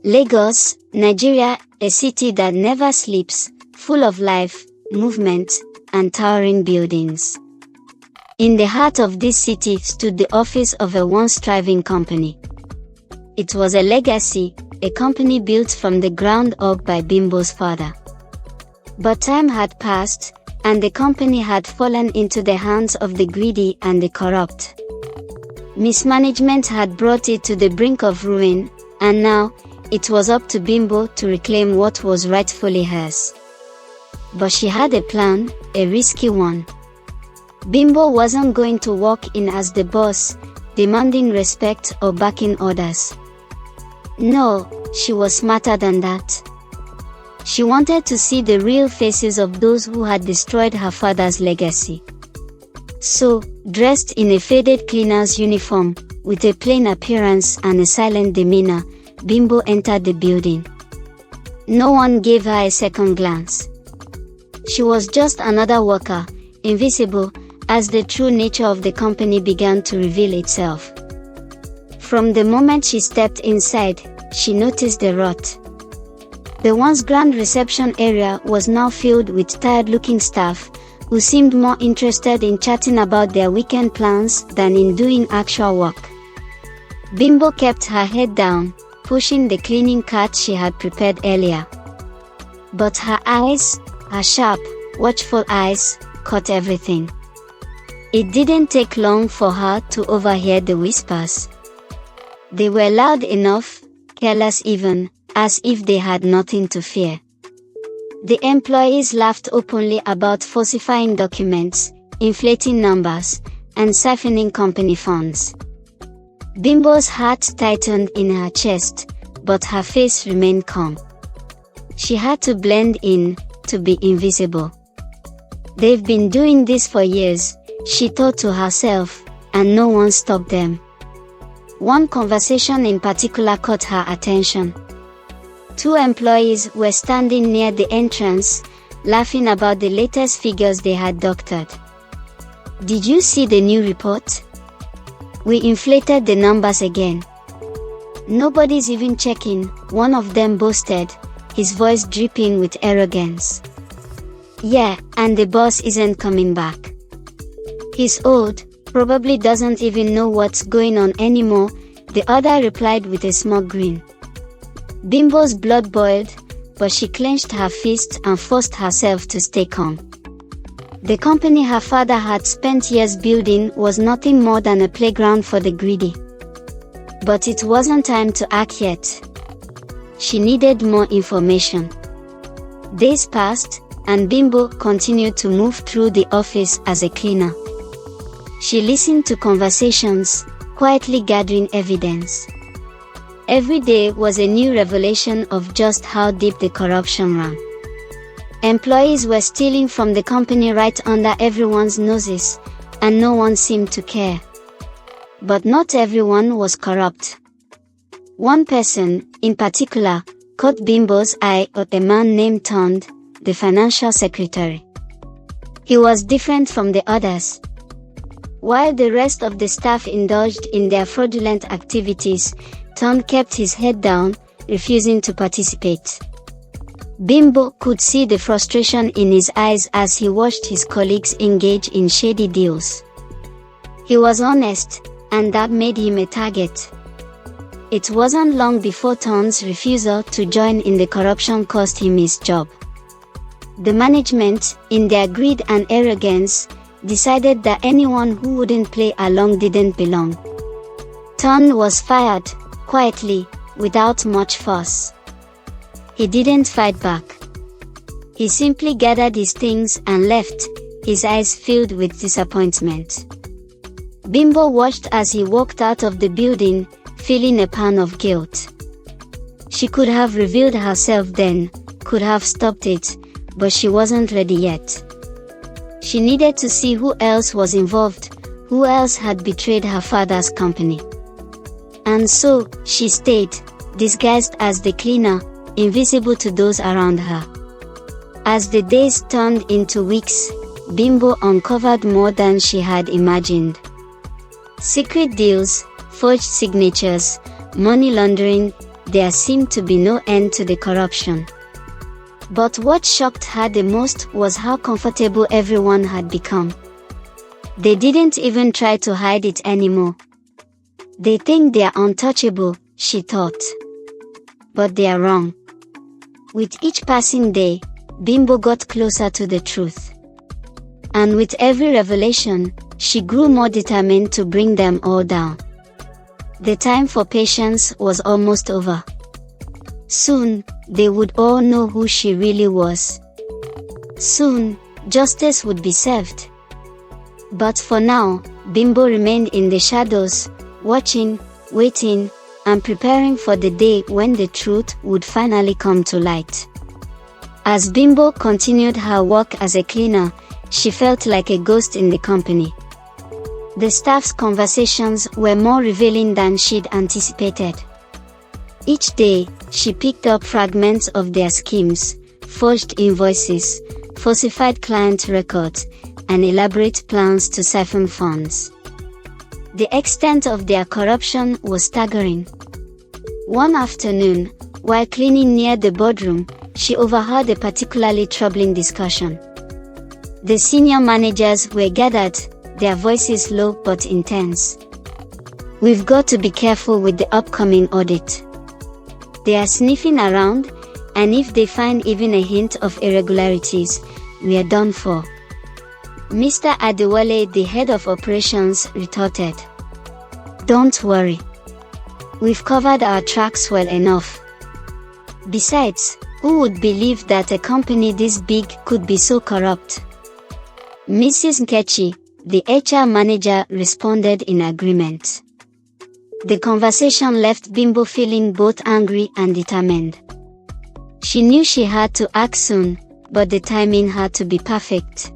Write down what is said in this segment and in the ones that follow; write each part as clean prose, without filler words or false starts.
Lagos, Nigeria, a city that never sleeps, full of life, movement, and towering buildings. In the heart of this city stood the office of a once thriving company. It was a legacy, a company built from the ground up by Bimbo's father. But time had passed, and the company had fallen into the hands of the greedy and the corrupt. Mismanagement had brought it to the brink of ruin, and now, it was up to Bimbo to reclaim what was rightfully hers. But she had a plan, a risky one. Bimbo wasn't going to walk in as the boss, demanding respect or backing orders. No, she was smarter than that. She wanted to see the real faces of those who had destroyed her father's legacy. So, dressed in a faded cleaner's uniform, with a plain appearance and a silent demeanor, Bimbo entered the building. No one gave her a second glance. She was just another worker, invisible, as the true nature of the company began to reveal itself. From the moment she stepped inside, she noticed the rot. The once grand reception area was now filled with tired-looking staff, who seemed more interested in chatting about their weekend plans than in doing actual work. Bimbo kept her head down, pushing the cleaning cart she had prepared earlier. But her eyes, her sharp, watchful eyes, caught everything. It didn't take long for her to overhear the whispers. They were loud enough, careless even, as if they had nothing to fear. The employees laughed openly about falsifying documents, inflating numbers, and siphoning company funds. Bimbo's heart tightened in her chest, but her face remained calm. She had to blend in, to be invisible. They've been doing this for years, she thought to herself, and no one stopped them. One conversation in particular caught her attention. Two employees were standing near the entrance, laughing about the latest figures they had doctored. "Did you see the new report? We inflated the numbers again. Nobody's even checking," one of them boasted, his voice dripping with arrogance. "Yeah, and the boss isn't coming back. He's old, probably doesn't even know what's going on anymore," the other replied with a small grin. Bimbo's blood boiled, but she clenched her fist and forced herself to stay calm. The company her father had spent years building was nothing more than a playground for the greedy. But it wasn't time to act yet. She needed more information. Days passed, and Bimbo continued to move through the office as a cleaner. She listened to conversations, quietly gathering evidence. Every day was a new revelation of just how deep the corruption ran. Employees were stealing from the company right under everyone's noses, and no one seemed to care. But not everyone was corrupt. One person, in particular, caught Bimbo's eye, a man named Tond, the financial secretary. He was different from the others. While the rest of the staff indulged in their fraudulent activities, Tond kept his head down, refusing to participate. Bimbo could see the frustration in his eyes as he watched his colleagues engage in shady deals. He was honest, and that made him a target. It wasn't long before Tond's refusal to join in the corruption cost him his job. The management, in their greed and arrogance, decided that anyone who wouldn't play along didn't belong. Tond was fired, quietly, without much fuss. He didn't fight back. He simply gathered his things and left, his eyes filled with disappointment. Bimbo watched as he walked out of the building, feeling a pang of guilt. She could have revealed herself then, could have stopped it, but she wasn't ready yet. She needed to see who else was involved, who else had betrayed her father's company. And so, she stayed, disguised as the cleaner, invisible to those around her. As the days turned into weeks, Bimbo uncovered more than she had imagined. Secret deals, forged signatures, money laundering, there seemed to be no end to the corruption. But what shocked her the most was how comfortable everyone had become. They didn't even try to hide it anymore. They think they are untouchable, she thought. But they are wrong. With each passing day, Bimbo got closer to the truth. And with every revelation, she grew more determined to bring them all down. The time for patience was almost over. Soon, they would all know who she really was. Soon, justice would be served. But for now, Bimbo remained in the shadows, watching, waiting, and preparing for the day when the truth would finally come to light. As Bimbo continued her work as a cleaner, she felt like a ghost in the company. The staff's conversations were more revealing than she'd anticipated. Each day, she picked up fragments of their schemes, forged invoices, falsified client records, and elaborate plans to siphon funds. The extent of their corruption was staggering. One afternoon, while cleaning near the boardroom, she overheard a particularly troubling discussion. The senior managers were gathered, their voices low but intense. "We've got to be careful with the upcoming audit. They are sniffing around, and if they find even a hint of irregularities, we are done for." Mr. Adewale, the head of operations, retorted, "Don't worry. We've covered our tracks well enough. Besides, who would believe that a company this big could be so corrupt?" Mrs. Nkechi, the HR manager, responded in agreement. The conversation left Bimbo feeling both angry and determined. She knew she had to act soon, but the timing had to be perfect.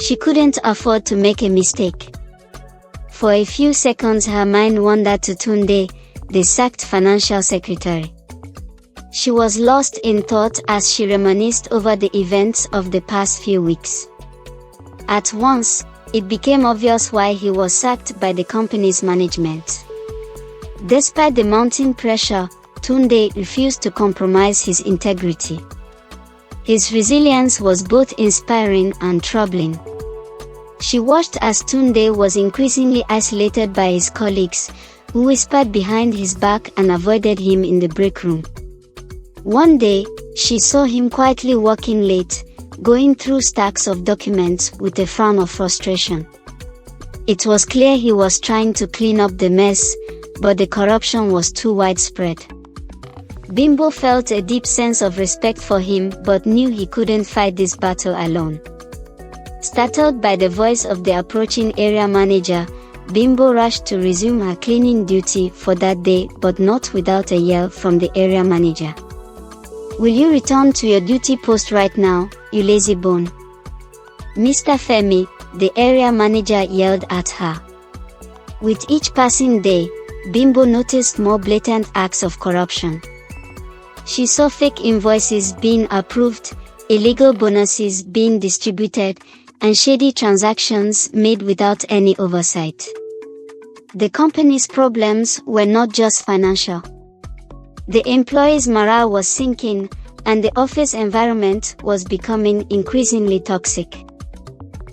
She couldn't afford to make a mistake. For a few seconds her mind wandered to Tunde, the sacked financial secretary. She was lost in thought as she reminisced over the events of the past few weeks. At once, it became obvious why he was sacked by the company's management. Despite the mounting pressure, Tunde refused to compromise his integrity. His resilience was both inspiring and troubling. She watched as Tunde was increasingly isolated by his colleagues, who whispered behind his back and avoided him in the break room. One day, she saw him quietly working late, going through stacks of documents with a frown of frustration. It was clear he was trying to clean up the mess, but the corruption was too widespread. Bimbo felt a deep sense of respect for him but knew he couldn't fight this battle alone. Startled by the voice of the approaching area manager, Bimbo rushed to resume her cleaning duty for that day, but not without a yell from the area manager. "Will you return to your duty post right now, you lazy bone?" "Mr. Femi," the area manager yelled at her. With each passing day, Bimbo noticed more blatant acts of corruption. She saw fake invoices being approved, illegal bonuses being distributed, and shady transactions made without any oversight. The company's problems were not just financial. The employees' morale was sinking, and the office environment was becoming increasingly toxic.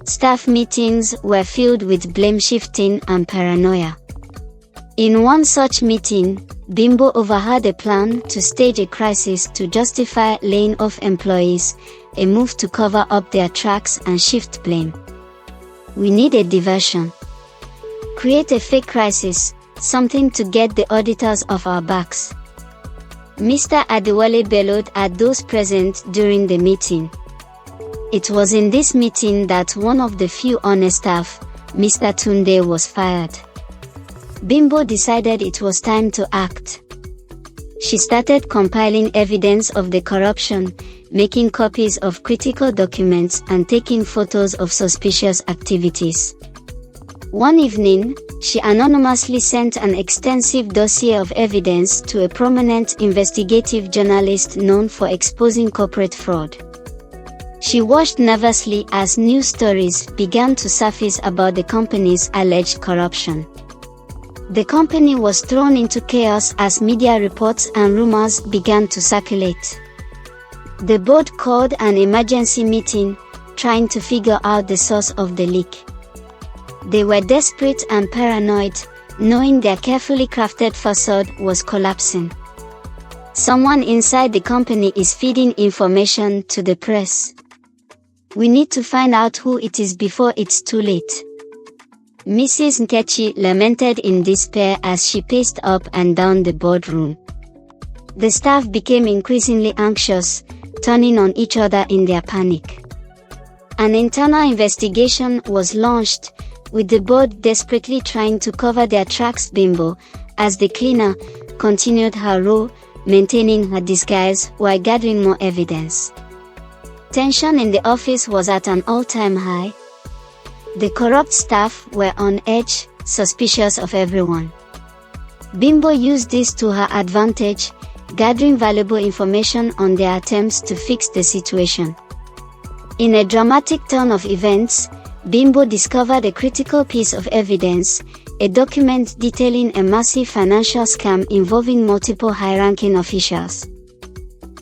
Staff meetings were filled with blame shifting and paranoia. In one such meeting, Bimbo overheard a plan to stage a crisis to justify laying off employees, a move to cover up their tracks and shift blame. "We need a diversion. Create a fake crisis, something to get the auditors off our backs." Mr. Adewale bellowed at those present during the meeting. It was in this meeting that one of the few honest staff, Mr. Tunde, was fired. Bimbo decided it was time to act. She started compiling evidence of the corruption, making copies of critical documents and taking photos of suspicious activities. One evening, she anonymously sent an extensive dossier of evidence to a prominent investigative journalist known for exposing corporate fraud. She watched nervously as news stories began to surface about the company's alleged corruption. The company was thrown into chaos as media reports and rumors began to circulate. The board called an emergency meeting, trying to figure out the source of the leak. They were desperate and paranoid, knowing their carefully crafted facade was collapsing. Someone inside the company is feeding information to the press. We need to find out who it is before it's too late. Mrs. Nkechi lamented in despair as she paced up and down the boardroom. The staff became increasingly anxious, turning on each other in their panic. An internal investigation was launched, with the board desperately trying to cover their tracks. Bimbo, as the cleaner, continued her role, maintaining her disguise while gathering more evidence. Tension in the office was at an all-time high. The corrupt staff were on edge, suspicious of everyone. Bimbo used this to her advantage, gathering valuable information on their attempts to fix the situation. In a dramatic turn of events, Bimbo discovered a critical piece of evidence, a document detailing a massive financial scam involving multiple high-ranking officials.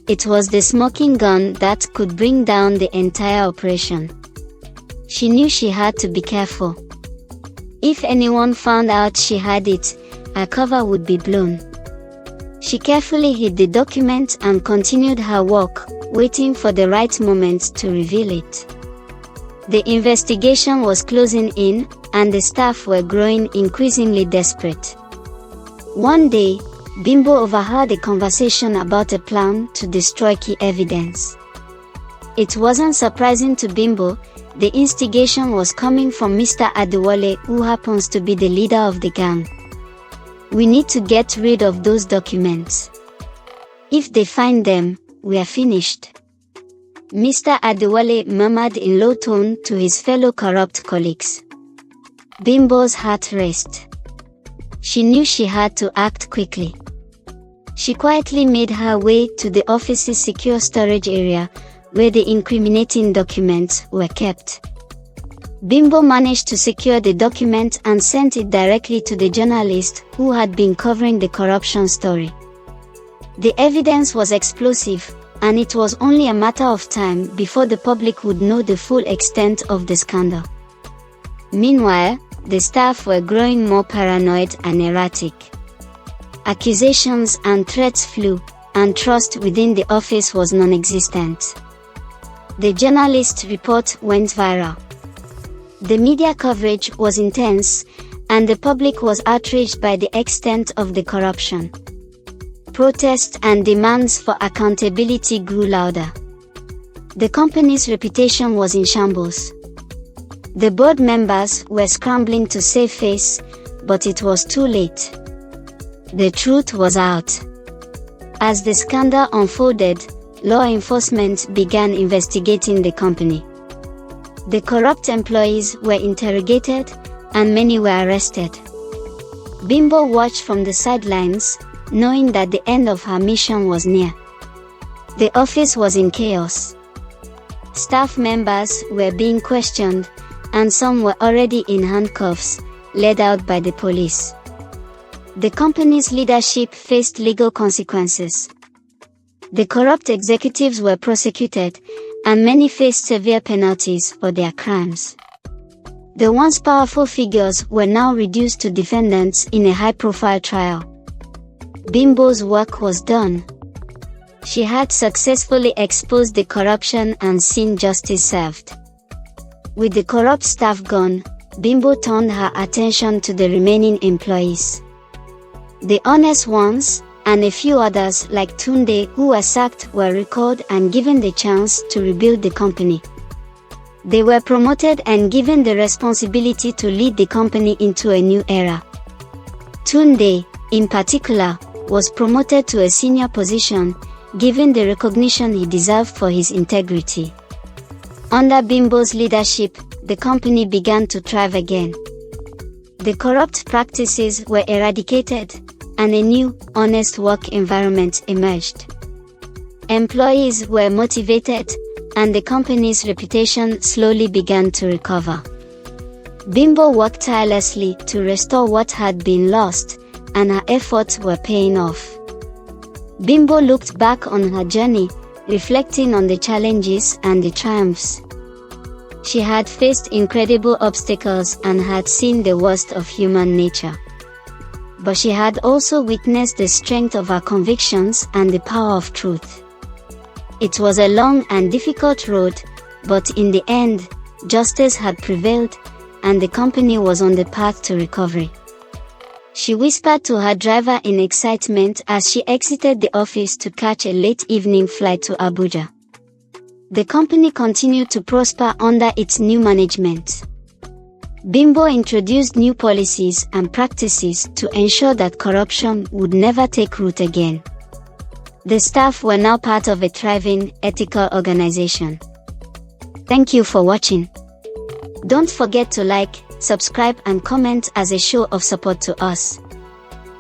It was the smoking gun that could bring down the entire operation. She knew she had to be careful. If anyone found out she had it, her cover would be blown. She carefully hid the document and continued her work, waiting for the right moment to reveal it. The investigation was closing in, and the staff were growing increasingly desperate. One day, Bimbo overheard a conversation about a plan to destroy key evidence. It wasn't surprising to Bimbo. The instigation was coming from Mr. Adewale, who happens to be the leader of the gang. We need to get rid of those documents. If they find them, we are finished. Mr. Adewale murmured in low tone to his fellow corrupt colleagues. Bimbo's heart raced. She knew she had to act quickly. She quietly made her way to the office's secure storage area, where the incriminating documents were kept. Bimbo managed to secure the document and sent it directly to the journalist who had been covering the corruption story. The evidence was explosive, and it was only a matter of time before the public would know the full extent of the scandal. Meanwhile, the staff were growing more paranoid and erratic. Accusations and threats flew, and trust within the office was non-existent. The journalist report went viral. The media coverage was intense, and the public was outraged by the extent of the corruption. Protests and demands for accountability grew louder. The company's reputation was in shambles. The board members were scrambling to save face, but it was too late. The truth was out. As the scandal unfolded, law enforcement began investigating the company. The corrupt employees were interrogated, and many were arrested. Bimbo watched from the sidelines, knowing that the end of her mission was near. The office was in chaos. Staff members were being questioned, and some were already in handcuffs, led out by the police. The company's leadership faced legal consequences. The corrupt executives were prosecuted, and many faced severe penalties for their crimes. The once powerful figures were now reduced to defendants in a high-profile trial. Bimbo's work was done. She had successfully exposed the corruption and seen justice served. With the corrupt staff gone, Bimbo turned her attention to the remaining employees. The honest ones, and a few others like Tunde who were sacked, were recalled and given the chance to rebuild the company. They were promoted and given the responsibility to lead the company into a new era. Tunde, in particular, was promoted to a senior position, given the recognition he deserved for his integrity. Under Bimbo's leadership, the company began to thrive again. The corrupt practices were eradicated, and a new, honest work environment emerged. Employees were motivated, and the company's reputation slowly began to recover. Bimbo worked tirelessly to restore what had been lost, and her efforts were paying off. Bimbo looked back on her journey, reflecting on the challenges and the triumphs. She had faced incredible obstacles and had seen the worst of human nature. But she had also witnessed the strength of her convictions and the power of truth. It was a long and difficult road, but in the end, justice had prevailed, and the company was on the path to recovery. She whispered to her driver in excitement as she exited the office to catch a late evening flight to Abuja. The company continued to prosper under its new management. Bimbo introduced new policies and practices to ensure that corruption would never take root again. The staff were now part of a thriving, ethical organization. Thank you for watching. Don't forget to like, subscribe and comment as a show of support to us.